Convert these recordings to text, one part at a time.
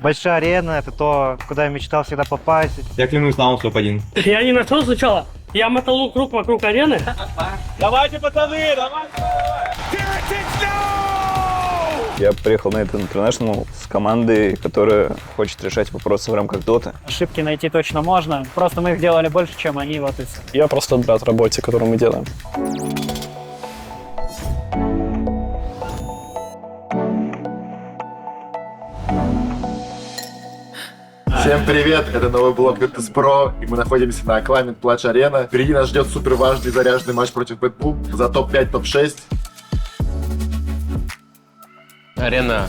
Большая арена — это то, куда я мечтал всегда попасть. Я клянусь на топ-1. Я не нашел сначала. Я мотал круг вокруг арены. Давайте, пацаны, давайте! Я приехал на этот интернешнл с командой, которая хочет решать вопросы в рамках доты. Ошибки найти точно можно, просто мы их делали больше, чем они, вот и все. Я просто рад работе, которую мы делаем. Всем привет, это новый блог Virtus Pro, и мы находимся на Climate Plage Arena. Впереди нас ждет супер важный заряженный матч против Bad за топ-5, топ-6. Арена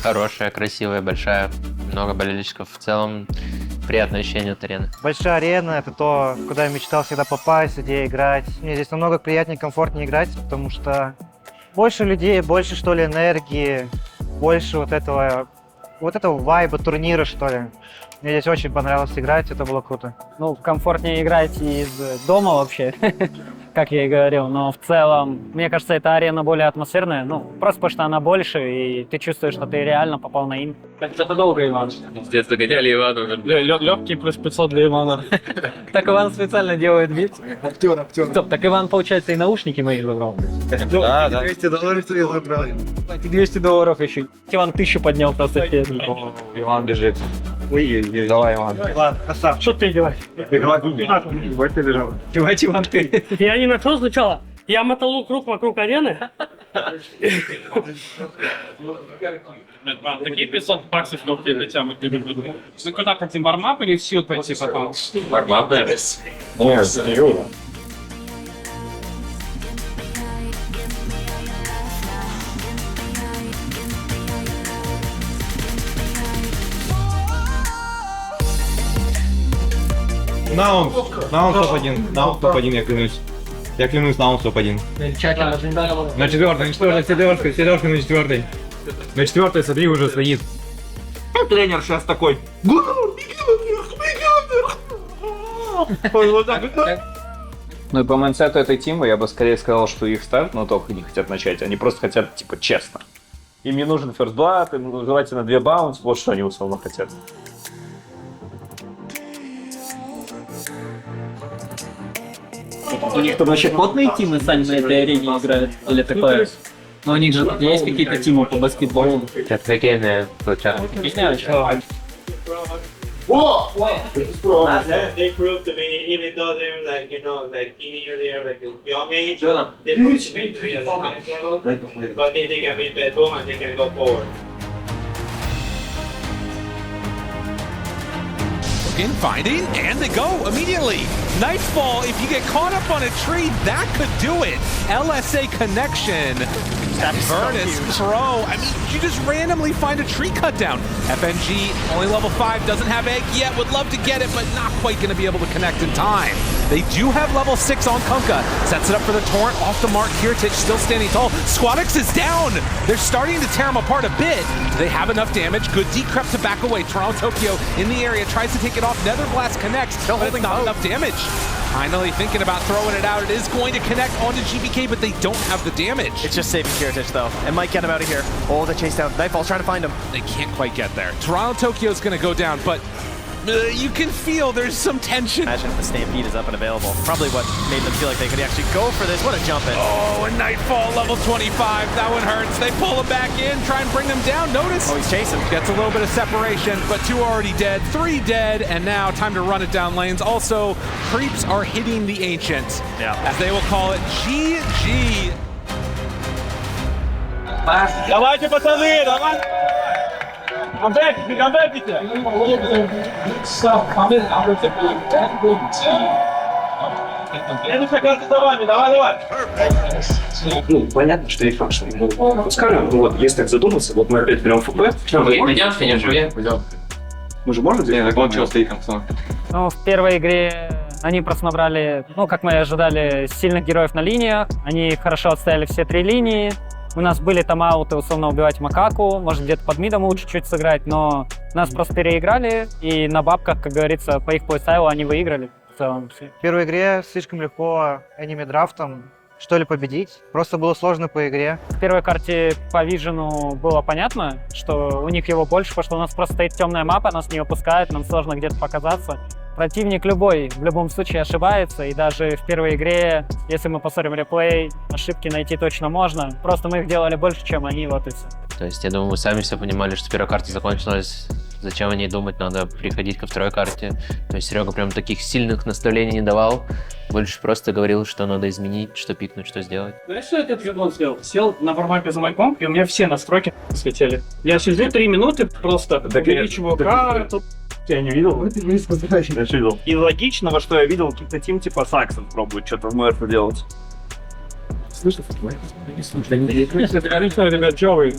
хорошая, красивая, большая, много болельщиков. В целом, приятное ощущение от арены. Большая арена — это то, куда я мечтал всегда попасть, где играть. Мне здесь намного приятнее, комфортнее играть, потому что больше людей, больше, что ли, энергии, больше вот этого вайба турнира, что ли. Мне здесь очень понравилось играть, это было круто. Ну, комфортнее играть из дома вообще, как я и говорил, но в целом, мне кажется, эта арена более атмосферная, ну, просто потому что она больше, и ты чувствуешь, что ты реально попал на им. Это долго, Иван. С детства гоняли Ивану. Легкий плюс 500 для Ивана. Так Иван специально делает вид. Актер. Стоп, так Иван, получается, и наушники мои забрал. Да. $200 ты забрал. $200 еще. Иван 1000 поднял просто. Иван бежит. Давай, Иван. Ладно, красавчик. Что ты делаешь? Давайте, Иван, ты. Я не нашел сначала. Я мотал круг вокруг арены. Такие 500 баксов легкие для тебя мы берем. Ну куда хотим, вармап или в сил пойти потом? Вармап, да? Нет, серьезно. На он топ-1, я клянусь. Я клянусь, на он топ-1. На четвертой, седерка на четвертой. На четвертой, смотри, уже стоит. Тренер сейчас такой. Ну и по майндсету этой тимы я бы скорее сказал, что их старт, но только не хотят начать. Они просто хотят, типа, честно. Им не нужен first blood, им желательно 2 баунс, вот что они условно хотят. У них там вообще плотные тимы сами на этой арене играют? Или такое? Но у них же есть какие-то тимы по баскетболу? Офигенная случайно. They proved to me, even though they're like, you know, like near like young age, they push me to the next level, but they can be better and they can go forward. Finding, and they go immediately. Nightfall, if you get caught up on a tree, that could do it. LSA connection. Virtus Pro. I mean, you just randomly find a tree cut down. FNG, only level 5, doesn't have egg yet. Would love to get it, but not quite going to be able to connect in time. They do have level 6 on Kunkka. Sets it up for the Torrent. Off the mark. Kiritich still standing tall. Squadix is down. They're starting to tear him apart a bit. Do they have enough damage? Good decrep to back away. Toronto Tokyo in the area. Tries to take it off. Netherblast connects. Still holding not enough damage. Finally thinking about throwing it out. It is going to connect onto GBK, but they don't have the damage. It's just saving Kiritich, though. And might get him out of here. Oh, the chase down. Nightfall's trying to find him. They can't quite get there. Toronto Tokyo's going to go down, but you can feel there's some tension. Imagine if the Stampede is up and available. Probably what made them feel like they could actually go for this. What a jump in. Oh, and Nightfall, level 25. That one hurts. They pull him back in, try and bring him down. Notice. Oh, he's chasing. Gets a little bit of separation, but 2 already dead, 3 dead, and now time to run it down lanes. Also, creeps are hitting the Ancient, as they will call it GG. Давайте, пацаны, давай! Камбэките! Следующая карта за вами, давай! Ну, понятно, что есть факт, что мы пускаем. Ну вот, если так задуматься, вот мы опять берем ФП. Пойдем, финишуем. Мы же можем сделать Он стоит. Ну, в первой игре они просто набрали, ну, как мы и ожидали, сильных героев на линиях. Они хорошо отстояли все 3 линии. У нас были тайм-ауты, условно, убивать макаку, может, где-то под мидом лучше чуть сыграть, но нас просто переиграли, и на бабках, как говорится, по их плейстайлу они выиграли. В целом. В первой игре слишком легко эними драфтом что ли, победить. Просто было сложно по игре. В первой карте по Вижену было понятно, что у них его больше, потому что у нас просто стоит темная мапа, нас не выпускает, нам сложно где-то показаться. Противник любой в любом случае ошибается, и даже в первой игре, если мы посмотрим реплей, ошибки найти точно можно. Просто мы их делали больше, чем они, вот и все. То есть, я думаю, мы сами все понимали, что первая карта закончилась. Зачем о ней думать, надо приходить ко второй карте. То есть Серега прям таких сильных наставлений не давал. Больше просто говорил, что надо изменить, что пикнуть, что сделать. Знаешь, что этот гандон сделал? Сел на вармапе за мой комп, и у меня все настройки слетели. Я сижу 3 минуты, просто увеличиваю карту. Я не видел. Я видел. И логичного, что я видел, какие-то тим типа Саксон пробует что-то в МРФ делать. Слышно? Ребят, чё вы?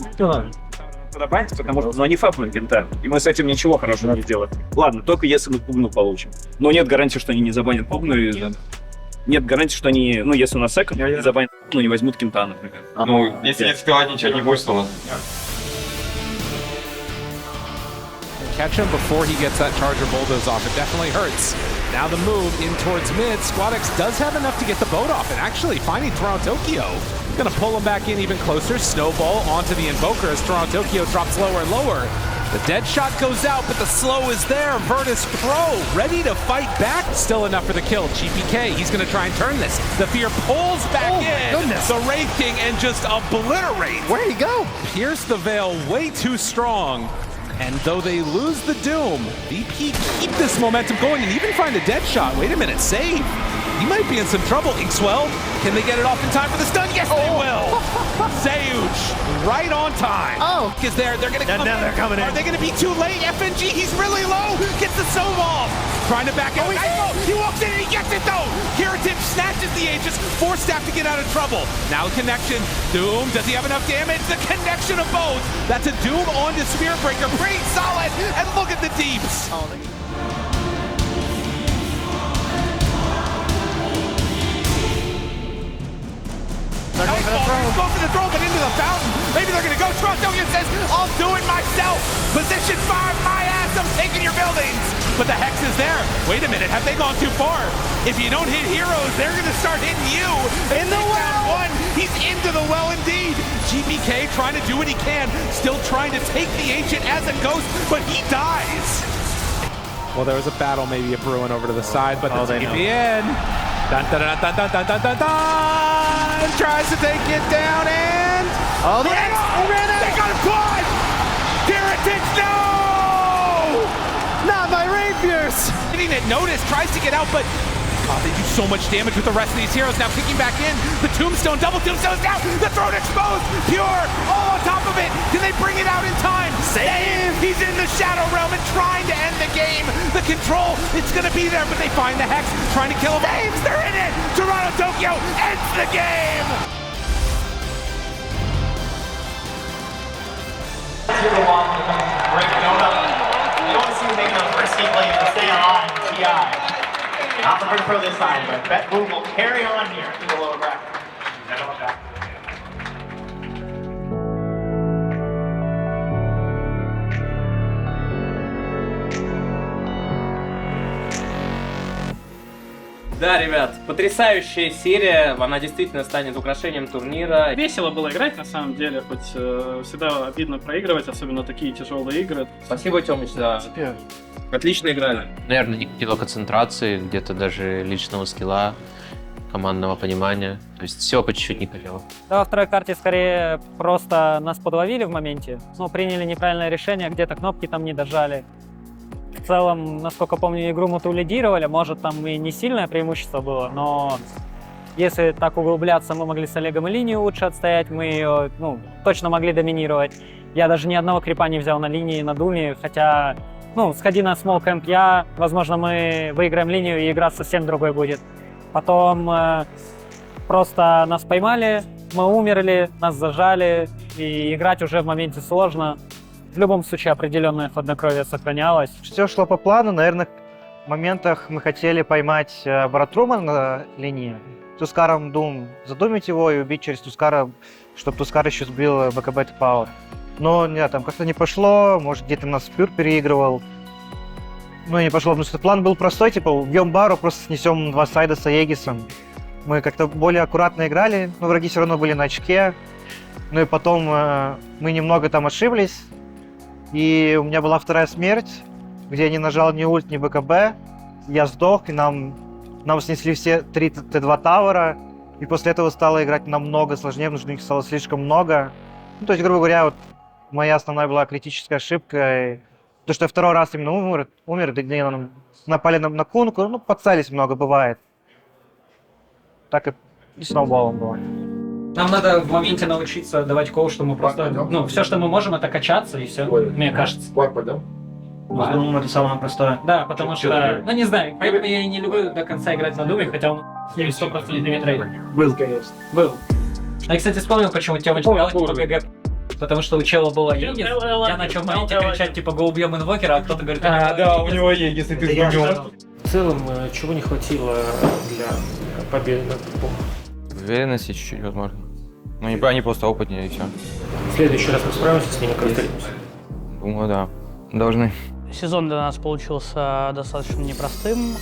Потому что они фапнули кента, и мы с этим ничего хорошего не сделаем. Ладно, только если мы пубну получим. Но нет гарантии, что они не забанят пубну. Нет гарантии, что они, ну, если у нас секонд, не забанят пубну, не возьмут кента, например. Ну, если не скрывать, ничего не будет, то у нас. Catch him before he gets that Charger Bulldoze off. It definitely hurts. Now the move in towards mid. SquadX does have enough to get the boat off, and actually finding Toronto Tokyo. Gonna pull him back in even closer. Snowball onto the Invoker as Toronto Tokyo drops lower and lower. The dead shot goes out, but the slow is there. Virtus Pro ready to fight back. Still enough for the kill. GPK, he's gonna try and turn this. The Fear pulls back in. Goodness. The Wraith King and just obliterates. Where'd he go? Pierce the veil way too strong. And though they lose the Doom, VP keep this momentum going and even find a dead shot. Wait a minute, save. He might be in some trouble. Inkswell, can they get it off in time for the stun? Yes, they will. Seuge, right on time. Oh. Is there? They're gonna come. Now they're coming in. Are they gonna be too late? FNG, he's really low. Gets the snowball. Trying to back out. He walks in and he gets it though. Kiratin snatches the Aegis, forced Staff to get out of trouble. Now connection. Doom, does he have enough damage? The connection of both. That's a Doom onto Spearbreaker. Pretty solid. And look at the deeps. Go for the throw, but into the fountain. Maybe they're gonna go. Toronto says, I'll do it myself. Position 5, my ass, I'm taking your buildings. But the Hex is there. Wait a minute, have they gone too far? If you don't hit heroes, they're gonna start hitting you. In the well. He's into the well indeed. GPK trying to do what he can. Still trying to take the Ancient as a ghost, but he dies. Well, there was a battle maybe a brewing over to the side, but the TPN. Dun, dun, dun, dun, dun, dun, dun, dun, dun. Tries to take it down and... Oh, the X! They got it caught! Heretics, no! Not my rapiers! Getting it noticed, tries to get out, but... God, they do so much damage with the rest of these heroes. Now kicking back in. The Tombstone, double Tombstone's down. The throat exposed. Pure, all on top of it. Can they bring it out in time? Save! He's in the Shadow Realm and trying to end the game. The control, it's going to be there, but they find the Hex, trying to kill him. Saves, they're in it! Toronto Tokyo ends the game! You want to see you make those risky plays to stay on TI. Not the Pro this time, but Bet Boom will carry on here to the lower bracket. Да, ребят, потрясающая серия, она действительно станет украшением турнира. Весело было играть, на самом деле, хоть всегда обидно проигрывать, особенно такие тяжелые игры. Спасибо, Тёмыч, да. Отлично играли. Наверное, не хватило концентрации, где-то даже личного скилла, командного понимания. То есть всего по чуть-чуть не хватило. Да, во второй карте скорее просто нас подловили в моменте, но приняли неправильное решение, где-то кнопки там не дожали. В целом, насколько помню, игру мы лидировали, может там и не сильное преимущество было, но если так углубляться, мы могли с Олегом и линию лучше отстоять, мы ее точно могли доминировать. Я даже ни одного крипа не взял на линии, на Думе, хотя, сходи на смол кэмп я, возможно, мы выиграем линию и игра совсем другой будет. Потом просто нас поймали, мы умерли, нас зажали, и играть уже в моменте сложно. В любом случае определенное хладнокровие сохранялось. Все шло по плану. Наверное, в моментах мы хотели поймать Баратрума на линии. Тускаром Дум задумить его и убить через Тускара, чтобы Тускар еще сбил БКБ Power. Но нет, там как-то не пошло, может где-то нас Пюр переигрывал. Не пошло, потому что план был простой, типа убьем Бару, просто снесем 2 сайда с Аегисом. Мы как-то более аккуратно играли, но враги все равно были на очке. Ну и потом мы немного там ошиблись. И у меня была вторая смерть, где я не нажал ни ульт, ни БКБ. Я сдох, и нам снесли все 3 Т2 тавера. И после этого стало играть намного сложнее, потому что их стало слишком много. Ну, то есть, грубо говоря, вот моя основная была критическая ошибка. И то, что я второй раз именно умер, где напали на кунку, ну, подцались много, бывает. Так и сноуболом было. Нам надо в моменте научиться давать коу, что мы просто... Ну, все, что мы можем, это качаться, и все, мне кажется. Пойдем? Думаю, это самое простое. Да, потому что... Ну, не знаю, поэтому я и не люблю до конца играть на Думе, хотя он 100% лимит. Был, конечно. Был. Я, кстати, вспомнил, почему Тёма читал типа ГГ. Потому что у чела было Егис. Я начал в моменте кричать, типа, го убьем инвокера, а кто-то говорит... Да, у него Егис, и ты сбегал. В целом, чего не хватило для победы над Тупом? Уверенности чуть-чуть, возможно. Ну, они просто опытнее, и все. В следующий раз мы справимся с ними, как встретимся. Думаю, да. Должны. Сезон для нас получился достаточно непростым.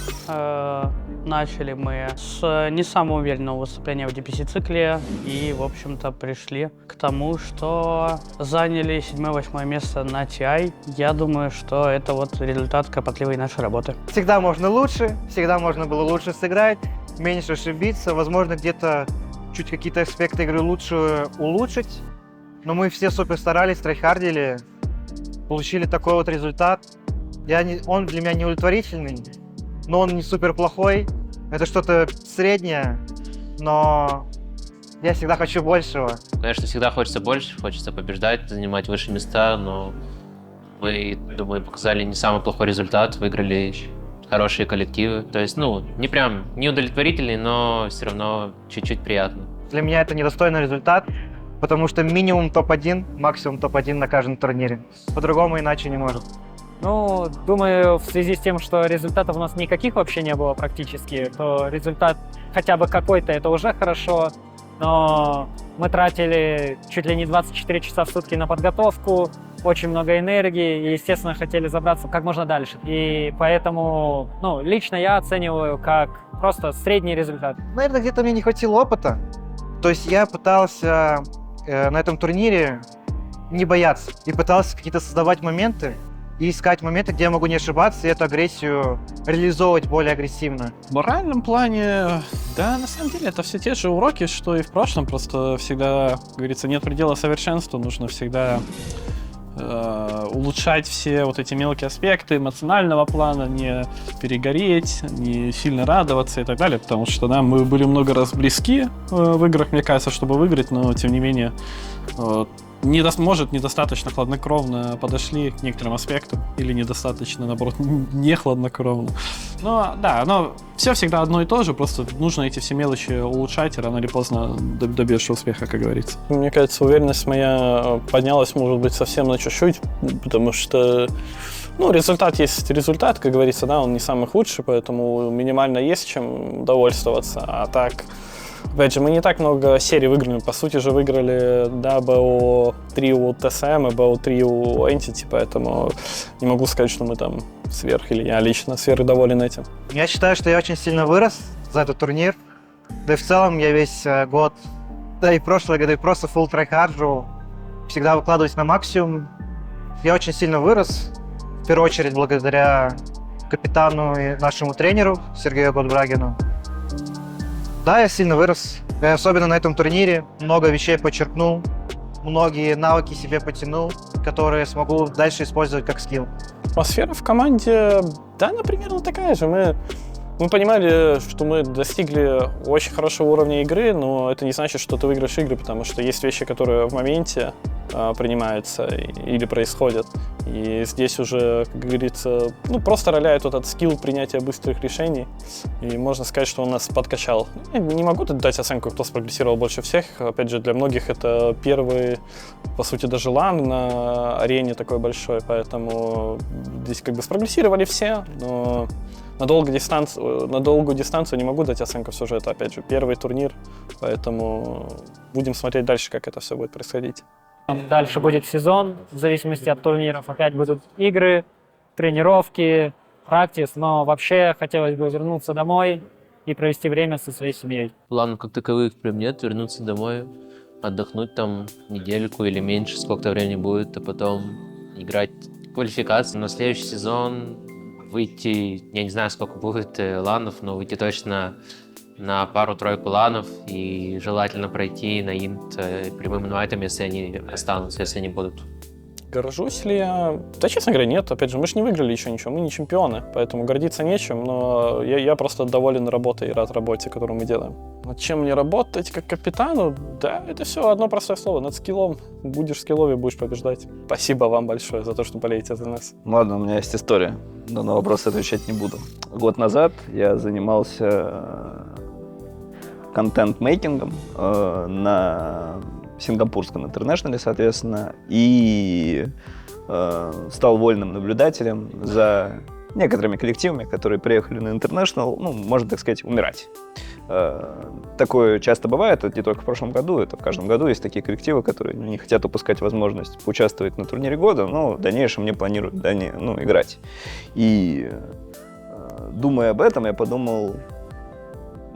Начали мы с не самого уверенного выступления в DPC-цикле и, в общем-то, пришли к тому, что заняли 7-8 место на TI. Я думаю, что это вот результат кропотливой нашей работы. Всегда можно лучше, всегда можно было лучше сыграть, меньше ошибиться, возможно, где-то чуть какие-то аспекты игры лучше улучшить. Но мы все супер старались, трайхардили, получили такой вот результат. Он для меня не удовлетворительный, но он не супер плохой. Это что-то среднее, но я всегда хочу большего. Конечно, всегда хочется больше, хочется побеждать, занимать высшие места, но мы, думаю, показали не самый плохой результат, выиграли хорошие коллективы. То есть, не прям не удовлетворительный, но все равно чуть-чуть приятно. Для меня это недостойный результат, потому что минимум топ-1, максимум топ-1 на каждом турнире. По-другому иначе не может. Ну, думаю, в связи с тем, что результатов у нас никаких вообще не было практически, то результат хотя бы какой-то, это уже хорошо. Но мы тратили чуть ли не 24 часа в сутки на подготовку, очень много энергии и, естественно, хотели забраться как можно дальше. И поэтому, лично я оцениваю как просто средний результат. Наверное, где-то мне не хватило опыта. То есть я пытался на этом турнире не бояться и пытался какие-то создавать моменты, и искать моменты, где я могу не ошибаться, и эту агрессию реализовывать более агрессивно. В моральном плане, да, на самом деле, это все те же уроки, что и в прошлом, просто всегда, как говорится, нет предела совершенству, нужно всегда улучшать все вот эти мелкие аспекты эмоционального плана, не перегореть, не сильно радоваться и так далее, потому что, да, мы были много раз близки в играх, мне кажется, чтобы выиграть, но, тем не менее, недостаточно хладнокровно подошли к некоторым аспектам или недостаточно, наоборот, не хладнокровно. Но все всегда одно и то же, просто нужно эти все мелочи улучшать, и рано или поздно добьешься успеха, как говорится. Мне кажется, уверенность моя поднялась, может быть, совсем на чуть-чуть, потому что результат есть результат, как говорится, да, он не самый худший, поэтому минимально есть чем довольствоваться, а так... Опять же, мы не так много серий выиграли. По сути же выиграли, да, BO3 у TSM и BO3 у Entity, поэтому не могу сказать, что мы там или я лично сверхдоволен этим. Я считаю, что я очень сильно вырос за этот турнир. Да и в целом я весь год, да и прошлые годы просто full трайхарджу, всегда выкладываюсь на максимум. Я очень сильно вырос, в первую очередь благодаря капитану и нашему тренеру Сергею Годбрагину. Да, я сильно вырос, и особенно на этом турнире много вещей подчеркнул, многие навыки себе потянул, которые смогу дальше использовать как скилл. Атмосфера в команде, да, она примерно такая же. Мы понимали, что мы достигли очень хорошего уровня игры, но это не значит, что ты выиграешь игры, потому что есть вещи, которые в моменте принимаются или происходят. И здесь уже, как говорится, просто роляет этот скилл принятия быстрых решений. И можно сказать, что он нас подкачал. Я не могу дать оценку, кто спрогрессировал больше всех. Опять же, для многих это первый, по сути, даже лан на арене такой большой, поэтому здесь как бы спрогрессировали все, но на долгую дистанцию не могу дать оценку сюжета. Опять же, первый турнир, поэтому будем смотреть дальше, как это все будет происходить. Дальше будет сезон, в зависимости от турниров. Опять будут игры, тренировки, практис. Но вообще хотелось бы вернуться домой, и провести время со своей семьей. Планов как таковых прям нет, вернуться домой, отдохнуть там недельку или меньше, сколько времени будет, а потом играть квалификацию на следующий сезон, выйти, я не знаю, сколько будет ланов, но выйти точно на пару-тройку ланов и желательно пройти на инт прямым инвайтом, если они останутся, если они будут. Горжусь ли я? Да, честно говоря, нет. Опять же, мы же не выиграли еще ничего, мы не чемпионы, поэтому гордиться нечем, но я просто доволен работой и рад работе, которую мы делаем. Над чем мне работать как капитану? Да, это все одно простое слово, над скиллом. Будешь в скиллове, будешь побеждать. Спасибо вам большое за то, что болеете за нас. Ладно, у меня есть история, но на вопрос отвечать не буду. Год назад я занимался контент-мейкингом на сингапурском интернешнале, соответственно, и стал вольным наблюдателем за некоторыми коллективами, которые приехали на интернешнл, ну, можно так сказать, умирать. Такое часто бывает, это не только в прошлом году, это в каждом году есть такие коллективы, которые не хотят упускать возможность поучаствовать на турнире года, но в дальнейшем не планируют играть. И думая об этом, я подумал,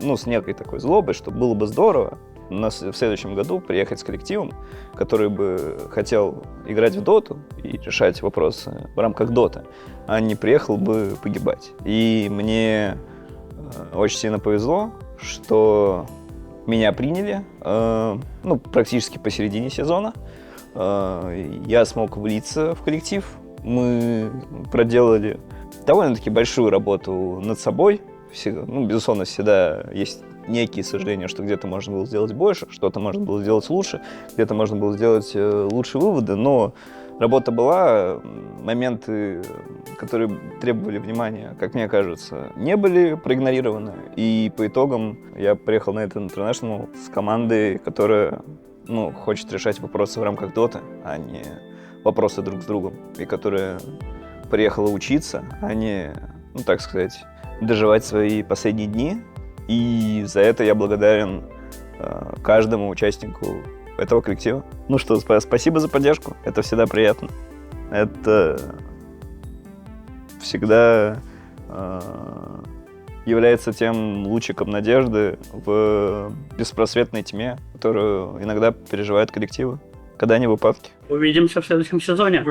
с некой такой злобой, что было бы здорово в следующем году приехать с коллективом, который бы хотел играть в доту и решать вопросы в рамках доты, а не приехал бы погибать. И мне очень сильно повезло, что меня приняли практически посередине сезона. Я смог влиться в коллектив. Мы проделали довольно-таки большую работу над собой. Безусловно, всегда есть некие сожаления, что где-то можно было сделать больше, что-то можно было сделать лучше, где-то можно было сделать лучшие выводы, но работа была, моменты, которые требовали внимания, как мне кажется, не были проигнорированы, и по итогам я приехал на этот интернешнл с командой, которая хочет решать вопросы в рамках доты, а не вопросы друг с другом, и которая приехала учиться, а не, так сказать, доживать свои последние дни. И за это я благодарен каждому участнику этого коллектива. Спасибо за поддержку. Это всегда приятно. Это всегда является тем лучиком надежды в беспросветной тьме, которую иногда переживают коллективы, когда они в упадке. Увидимся в следующем сезоне.